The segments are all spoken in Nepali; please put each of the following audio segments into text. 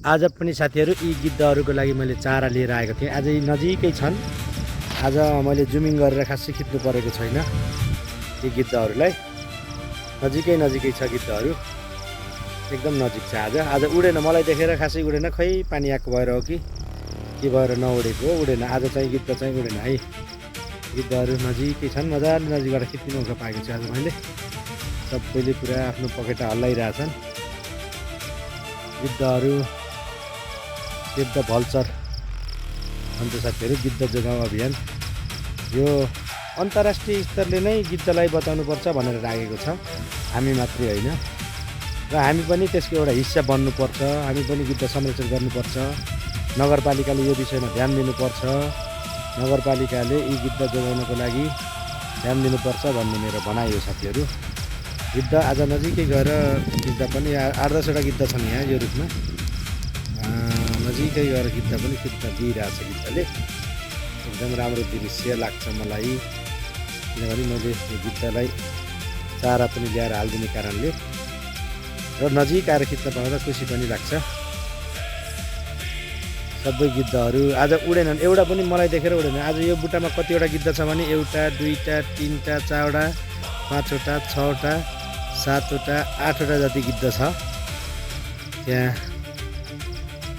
आज पनि साथीहरू यी गिद्धहरूको लागि मैले चारा लिएर आएको थिएँ। आज नजिकै छन्। आज मैले जुमिङ गरेर खासै खिच्नु परेको छैन यी गिद्धहरूलाई। नजिकै छ गिद्धहरू, एकदम नजिक छ। आज उडेन, मलाई देखेर खासै उडेन। खै पानी आएको भएर हो कि के भएर नउडेको हो, उडेन। आज चाहिँ गिद्ध चाहिँ उडेन है। गिद्धहरू नजिकै छन्, मजाले नजिकबाट खिच्ने मौका पाएको छु आज मैले। सबैले पुरा आफ्नो पखेटा हल्लाइरहेछन्। गिद्धहरू सेभ द भल्चर भन्छ साथीहरू, गिद्ध जोगाउँ अभियान। यो अन्तर्राष्ट्रिय स्तरले नै गिद्धलाई बचाउनुपर्छ भनेर राखेको छ, हामी मात्रै होइन। र हामी पनि त्यसको एउटा हिस्सा बन्नुपर्छ। हामी पनि गिद्ध संरक्षण गर्नुपर्छ। नगरपालिकाले यो विषयमा ध्यान दिनुपर्छ। नगरपालिकाले यी गिद्ध जोगाउनको लागि ध्यान दिनुपर्छ भन्ने मेरो भनाइ हो साथीहरू। गिद्ध आज नजिकै गएर गिद्ध पनि 8-10वटा गिद्ध छन् यहाँ यो रुखमा। नजिकै गएर गिद्ध पनि खिच्न दिइरहेछ गिद्धले। एकदम राम्रो दृश्य लाग्छ मलाई, किनभने मैले यो गिद्धलाई चारा पनि ल्याएर हालिदिने कारणले र नजिक आएर खिच्न पाउँदा खुसी पनि लाग्छ। सबै गिद्धहरू आज उडेनन्, एउटा पनि मलाई देखेर उडेन। आज यो बुट्टामा कतिवटा गिद्ध छ भने 1, 2, 3, 4, 5, 6, 7, 8वटा जति गिद्ध छ। त्यहाँ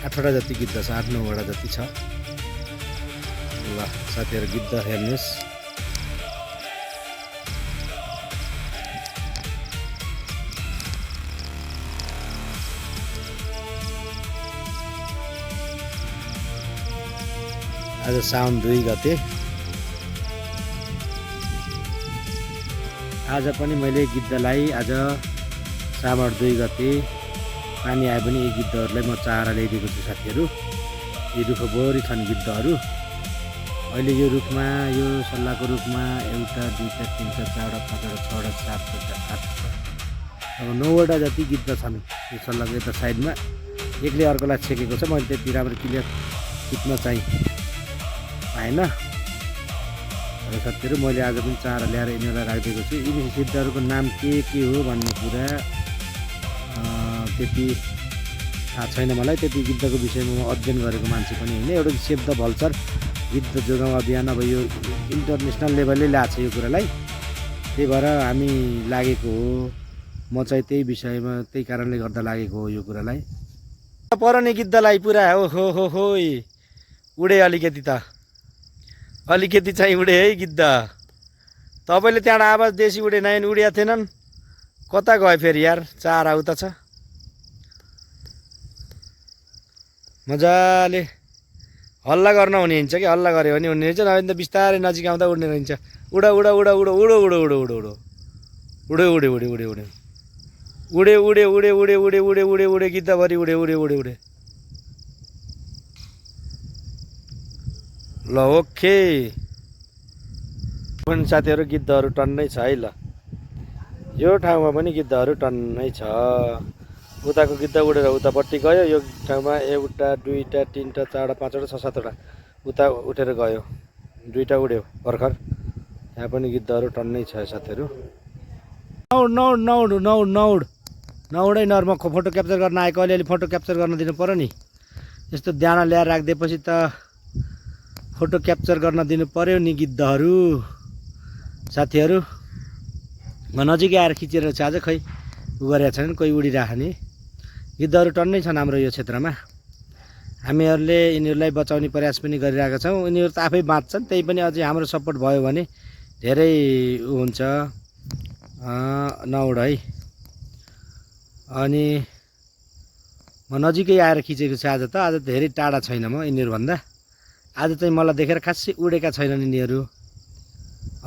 8वटा जति गिद्ध छ, 8-9वटा जति छ। ल साथीहरू, गिद्ध हेर्नुहोस्। आज साउन 2 गते। आज पनि मैले गिद्धलाई आज साउन 2 गते पानी आए पनि यी गिद्धहरूलाई म चारा ल्याइदिएको छु साथीहरू। यी रुखभरि छन् गिद्धहरू। अहिले यो रुखमा, यो सल्लाहको रुखमा 1, 2, 3, 4, 5, 6, 7, 8, अब 9वटा जति गिद्ध छन् यो सल्लाहको यता साइडमा। एकले अर्कोलाई छेकेको छ। मैले त्यति राम्रो क्लियर खिच्न चाहिँ पाएन। र साथीहरू, मैले आज पनि चारा ल्याएर यिनीहरूलाई राखिदिएको छु। यी गिद्धहरूको नाम के हो भन्ने कुरा त्यति थाहा छैन मलाई। त्यति गिद्धको विषयमा म अध्ययन गरेको मान्छे पनि होइन। एउटा सेभ द भल्चर गिद्ध जोगाउँ अभियान अब यो इन्टरनेसनल लेभलले ल्याएको छ यो कुरालाई। त्यही भएर हामी लागेको हो। म चाहिँ त्यही विषयमा, त्यही कारणले गर्दा लागेको हो यो कुरालाई। परने गिद्धलाई पुरा हो उडे अलिकति त, अलिकति चाहिँ उडे है गिद्ध। तपाईँले त्यहाँबाट आवाज देशी उडे नाइन उडिया थिएनन्, कता गयो फेरि यार? चारा उता छ। मजाले हल्ला गर्न हुने हुन्छ कि, हल्ला गऱ्यो भने हुने रहेछ। नभए त बिस्तारै नजिक आउँदा उड्ने रहन्छ। उडा उडा उडा उडो उडो उडो उडो उडो उडो उडे उडे उडे उडे उडे उडे उडे उडे उडे उडे उडे उडे उडे गिद्धभरि उडे उडे उडे उडे। ल ओके पनि साथीहरू, गिद्धहरू टन्नै छ है। ल यो ठाउँमा पनि गिद्धहरू टन्नै छ। उताको गिद्ध उडेर उतापट्टि गयो। यो ठाउँमा 1, 2, 3, 4, 5, 6, 7वटा उता उठेर गयो। 2टा उड्यो भर्खर। यहाँ पनि गिद्धहरू टन्नै छ साथीहरू। नौडै नरमा फोटो क्याप्चर गर्न आएको। अलिअलि फोटो क्याप्चर गर्न दिनु पर्यो नि। यस्तो ध्यान ल्याएर राखिदिएपछि त फोटो क्याप्चर गर्न दिनु पर्यो नि गिद्धहरू। साथीहरू, म नजिकै आएर खिचेर चाहिँ आज खै उ गरेका छैनन्, कोही उडिराख्ने। गिद्धहरू टन्नै छन् हाम्रो यो क्षेत्रमा। हामीहरूले यिनीहरूलाई बचाउने प्रयास पनि गरिरहेका छौँ। यिनीहरू त आफै बाँच्छन्, त्यही पनि अझै हाम्रो सपोर्ट भयो भने धेरै उ हुन्छ। नौड है। अनि म नजिकै आएर खिचेको छु आज त। आज धेरै टाढा छैन म यिनीहरूभन्दा। आज चाहिँ मलाई देखेर खासै उडेका छैनन् यिनीहरू।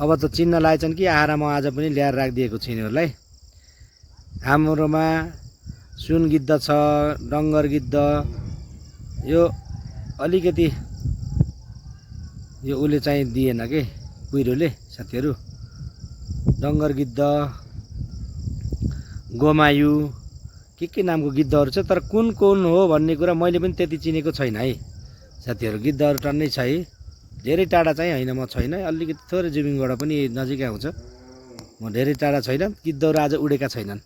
अब त चिन्न लागेछन् कि आएर म आज पनि ल्याएर राखिदिएको छु यिनीहरूलाई। हाम्रोमा सुन गिद्ध छ, डङ्गर गिद्ध। यो अलिकति यो उसले चाहिँ दिएन के, कुहिरोले साथीहरू। डङ्गर गिद्ध, गोमायु, के नामको गिद्धहरू छ। तर कुन हो भन्ने कुरा मैले पनि त्यति चिनेको छैन है साथीहरू। गिद्धहरू टन्नै छ है। धेरै टाढा चाहिँ होइन म छैन। अलिकति थोरै जुमिङबाट पनि नजिकै आउँछ। म धेरै टाढा छैन। गिद्धहरू आज उडेका छैनन्।